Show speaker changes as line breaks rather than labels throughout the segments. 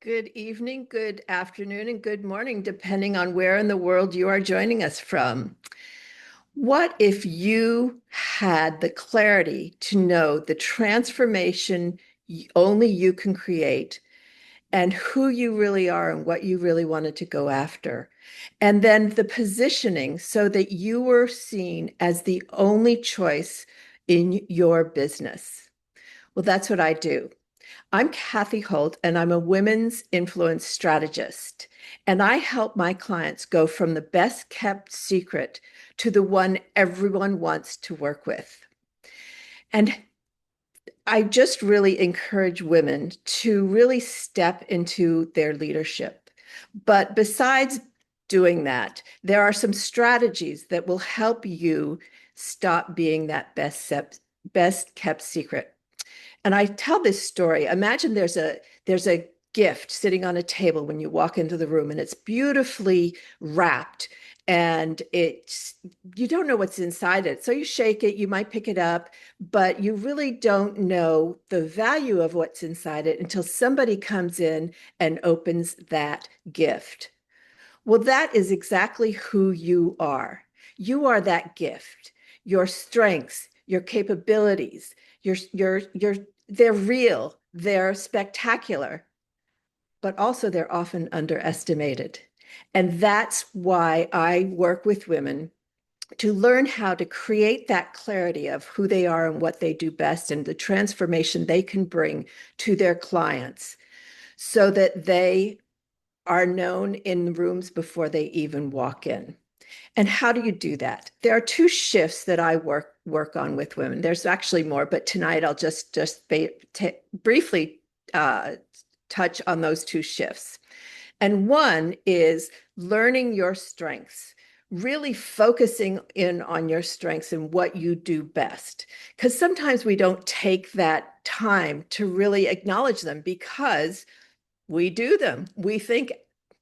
Good evening, good afternoon, and good morning, depending on where in the world you are joining us from. What if you had the clarity to know the transformation only you can create and who you really are and what you really wanted to go after? And then the positioning so that you were seen as the only choice in your business. Well, that's what I do. I'm Kathy Holt, and I'm a women's influence strategist. And I help my clients go from the best kept secret to the one everyone wants to work with. And I just really encourage women to really step into their leadership. But besides doing that, there are some strategies that will help you stop being that best kept secret. And I tell this story. Imagine there's a gift sitting on a table when you walk into the room, and it's beautifully wrapped, and it's you don't know what's inside it. So you shake it, you might pick it up, but you really don't know the value of what's inside it until somebody comes in and opens that gift. Well, that is exactly who you are. You are that gift. Your strengths, your capabilities, your they're real, they're spectacular, but also they're often underestimated. And that's why I work with women to learn how to create that clarity of who they are and what they do best and the transformation they can bring to their clients so that they are known in the rooms before they even walk in. And how do you do that? There are two shifts that I work on with women. There's actually more, but tonight I'll just briefly touch on those two shifts. And one is learning your strengths, really focusing in on your strengths and what you do best. Because sometimes we don't take that time to really acknowledge them because we do them. We think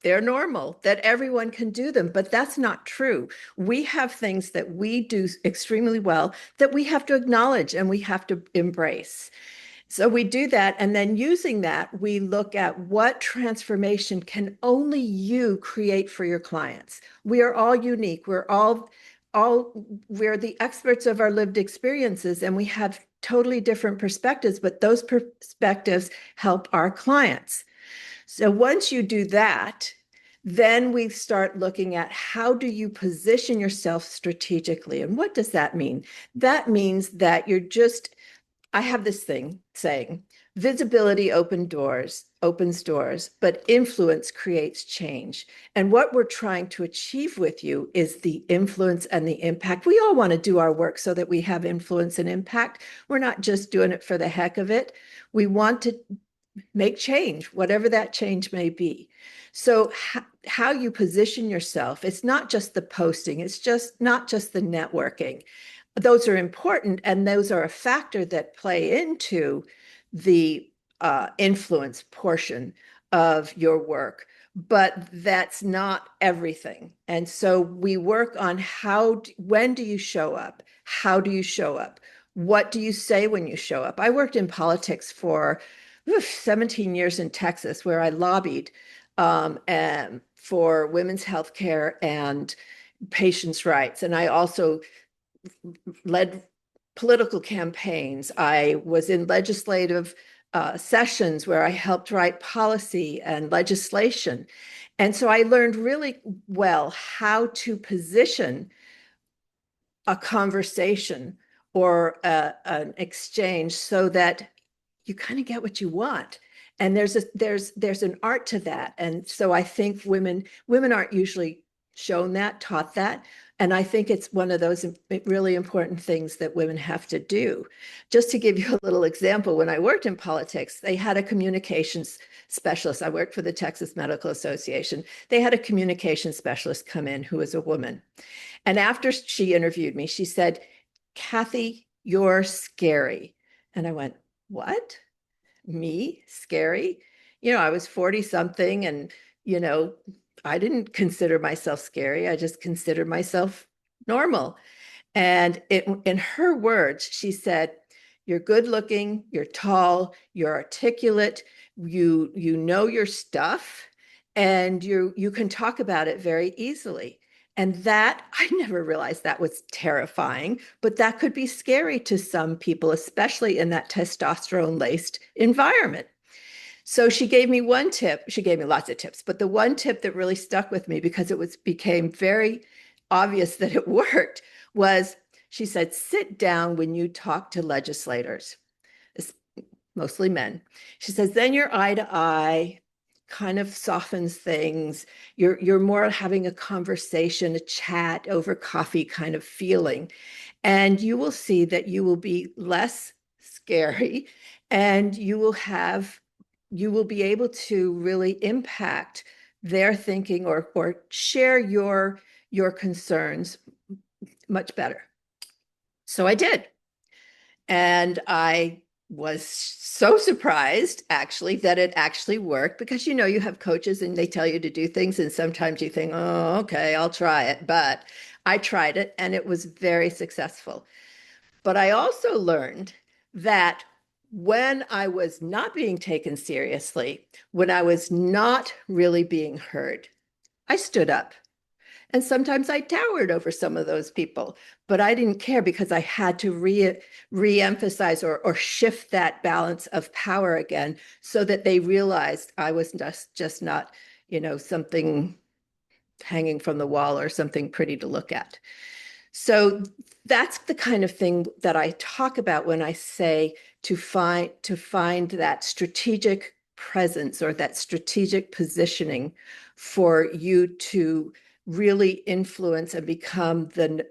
they're normal, that everyone can do them, but that's not true. We have things that we do extremely well that we have to acknowledge and we have to embrace. So we do that, and then using that, we look at what transformation can only you create for your clients. We are all unique. We're the experts of our lived experiences, and we have totally different perspectives, but those perspectives help our clients. So once you do that, then we start looking at how do you position yourself strategically? And what does that mean? That means that I have this thing saying, visibility opens doors, but influence creates change. And what we're trying to achieve with you is the influence and the impact. We all want to do our work so that we have influence and impact. We're not just doing it for the heck of it. We want to make change, whatever that change may be. So how you position yourself, it's not just the posting, it's just not just the networking. Those are important, and those are a factor that play into the influence portion of your work, but that's not everything. And so we work on when do you show up? How do you show up? What do you say when you show up? I worked in politics for 17 years in Texas, where I lobbied and for women's health care and patients' rights. And I also led political campaigns. I was in legislative sessions where I helped write policy and legislation. And so I learned really well how to position a conversation or an exchange so that you kind of get what you want. And there's an art to that. And so I think women aren't usually shown that, taught that. And I think it's one of those really important things that women have to do. Just to give you a little example, when I worked in politics, they had a communications specialist. I worked for the Texas Medical Association. They had a communications specialist come in who was a woman. And after she interviewed me, she said, "Kathy, you're scary." And I went, "What? Me? Scary?" I was 40 something, and, you know, I didn't consider myself scary. I just considered myself normal. And in her words, she said, You're good looking, you're tall, you're articulate, you know your stuff, and you can talk about it very easily. And that, I never realized that was terrifying, but that could be scary to some people, especially in that testosterone laced environment. So she gave me one tip. She gave me lots of tips, but the one tip that really stuck with me because it was became very obvious that it worked was she said, sit down when you talk to legislators, mostly men. She says, then your eye to eye kind of softens things. You're more having a conversation, a chat over coffee kind of feeling. And you will see that you will be less scary and you will be able to really impact their thinking or share your concerns much better. So I did. And I was so surprised actually that it actually worked because you have coaches and they tell you to do things and sometimes you think, oh, okay, I'll try it. But I tried it and it was very successful. But I also learned that when I was not being taken seriously, when I was not really being heard, I stood up. And sometimes I towered over some of those people, but I didn't care because I had to re-emphasize or shift that balance of power again so that they realized I was just not, something hanging from the wall or something pretty to look at. So that's the kind of thing that I talk about when I say to find that strategic presence or that strategic positioning for you to really influence and become the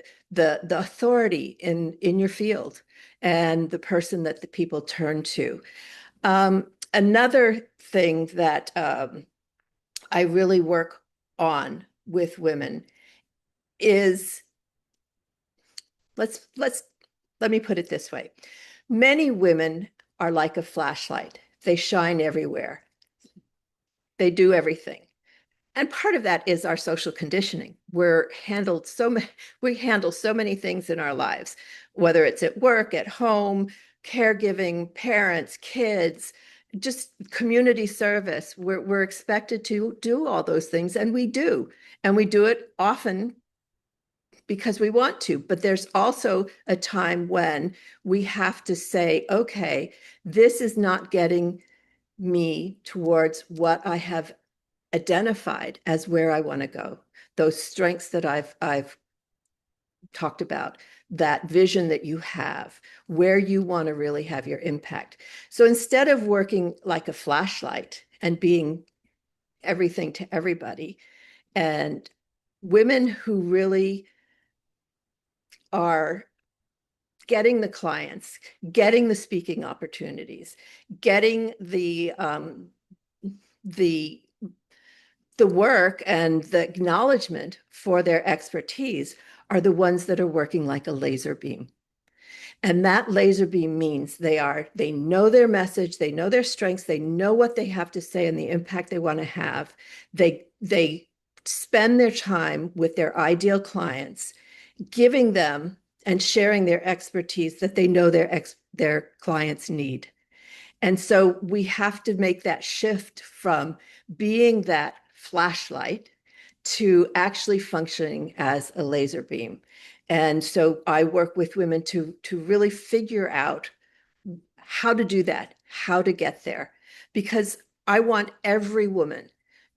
authority in your field and the person that the people turn to. Another thing that I really work on with women is let me put it this way. Many women are like a flashlight. They shine everywhere. They do everything. And part of that is our social conditioning. We handle so many things in our lives, whether it's at work, at home, caregiving, parents, kids, just community service. We're expected to do all those things, and we do. And we do it often because we want to, but there's also a time when we have to say, okay, this is not getting me towards what I have identified as where I want to go. Those strengths that I've talked about, that vision that you have, where you want to really have your impact. So instead of working like a flashlight and being everything to everybody, and women who really are getting the clients, getting the speaking opportunities, getting the work and the acknowledgement for their expertise are the ones that are working like a laser beam. And that laser beam means they know their message, they know their strengths, they know what they have to say and the impact they want to have. They spend their time with their ideal clients, giving them and sharing their expertise that they know their clients need. And so we have to make that shift from being that flashlight to actually functioning as a laser beam. And so I work with women to really figure out how to do that, how to get there, because I want every woman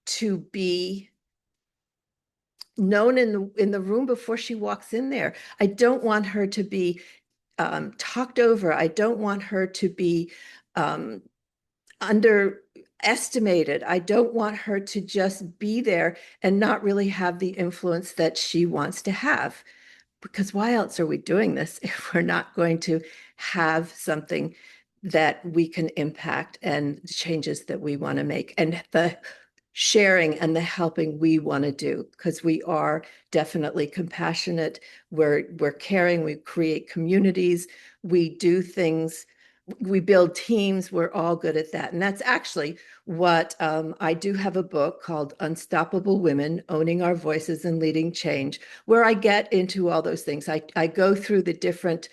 to be known in the room before she walks in there. I don't want her to be talked over. I don't want her to be underestimated. I don't want her to just be there and not really have the influence that she wants to have. Because why else are we doing this if we're not going to have something that we can impact and changes that we want to make and the sharing and the helping we want to do? Because we are definitely compassionate, we're caring, we create communities, we do things, we build teams, we're all good at that. And that's actually what I do have a book called Unstoppable Women, Owning Our Voices and Leading Change, where I get into all those things. I go through the different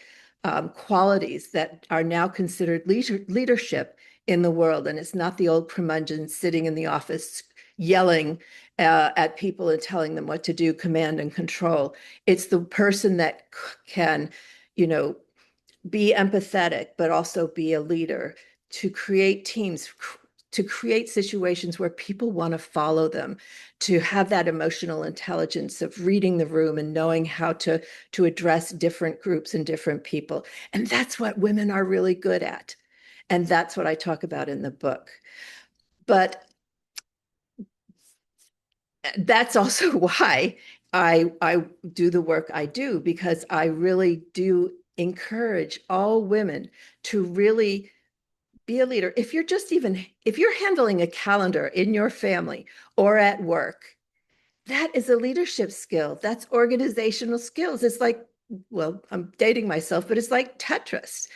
qualities that are now considered leadership in the world. And it's not the old curmudgeon sitting in the office yelling at people and telling them what to do, command and control. It's the person that can, you know, be empathetic, but also be a leader, to create teams, to create situations where people want to follow them, to have that emotional intelligence of reading the room and knowing how to address different groups and different people. And that's what women are really good at. And that's what I talk about in the book. But that's also why I do the work I do, because I really do encourage all women to really be a leader. If you're handling a calendar in your family or at work, that is a leadership skill. That's organizational skills. It's like, well, I'm dating myself, but it's like Tetris.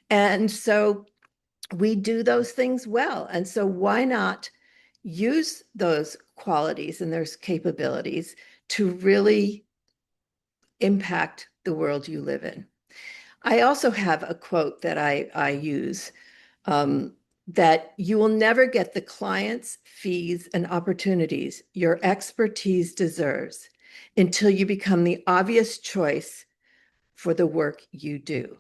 And so we do those things well. And so why not use those qualities and those capabilities to really impact the world you live in? I also have a quote that I use, um, that you will never get the clients, fees, and opportunities your expertise deserves until you become the obvious choice for the work you do.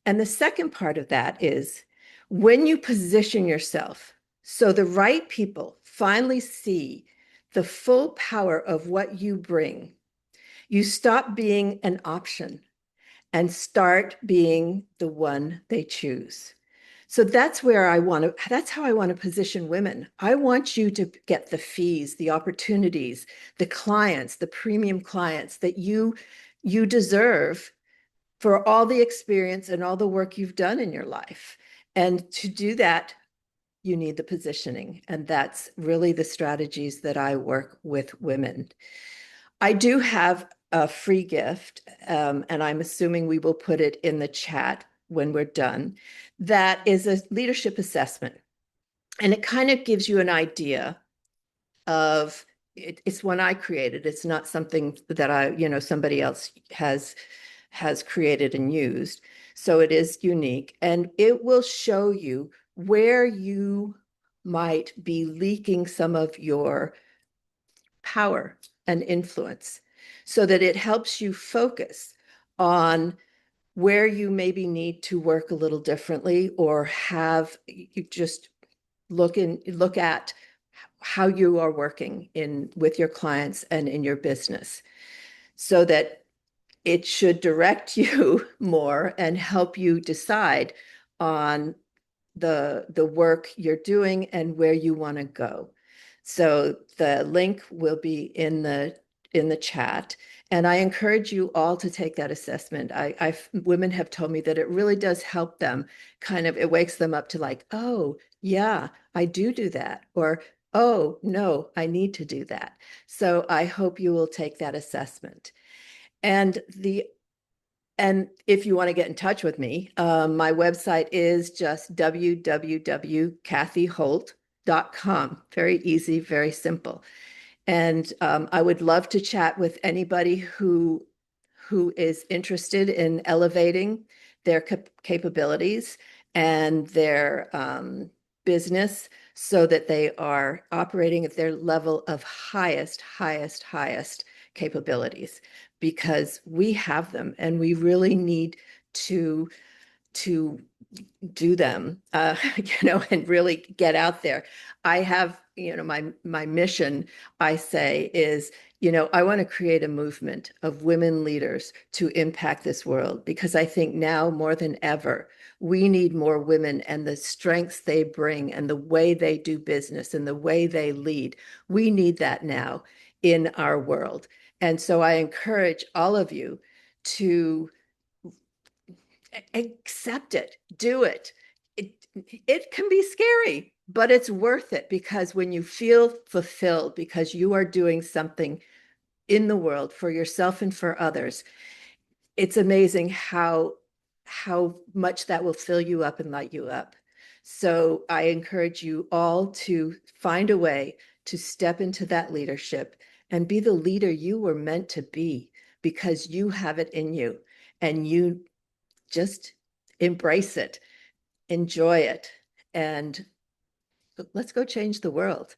And the second part of that is, when you position yourself so the right people finally see the full power of what you bring, you stop being an option and start being the one they choose. So that's that's how I want to position women. I want you to get the fees, the opportunities, the clients, the premium clients that you deserve for all the experience and all the work you've done in your life. And to do that, you need the positioning. And that's really the strategies that I work with women. I do have a free gift, and I'm assuming we will put it in the chat when we're done. That is a leadership assessment. And it kind of gives you an idea of it's one I created. It's not something that somebody else has created and used. So it is unique, and it will show you where you might be leaking some of your power and influence, so that it helps you focus on where you maybe need to work a little differently, or have you just look at how you are working in with your clients and in your business, so that it should direct you more and help you decide on the work you're doing and where you want to go. So the link will be in the chat. And I encourage you all to take that assessment. Women have told me that it really does help them. It wakes them up to like, oh, yeah, I do that. Or, oh, no, I need to do that. So I hope you will take that assessment. And and if you want to get in touch with me, my website is just www.kathyholt.com. Very easy, very simple. And I would love to chat with anybody who is interested in elevating their capabilities and their business, so that they are operating at their level of highest capabilities, because we have them and we really need to to do them, and really get out there. I have, my mission, I say, is, I want to create a movement of women leaders to impact this world, because I think now more than ever, we need more women, and the strengths they bring and the way they do business and the way they lead. We need that now in our world. And so I encourage all of you to accept it, do it. It can be scary, but it's worth it, because when you feel fulfilled because you are doing something in the world for yourself and for others, it's amazing how much that will fill you up and light you up. So I encourage you all to find a way to step into that leadership and be the leader you were meant to be, because you have it in you, and just embrace it, enjoy it, and let's go change the world.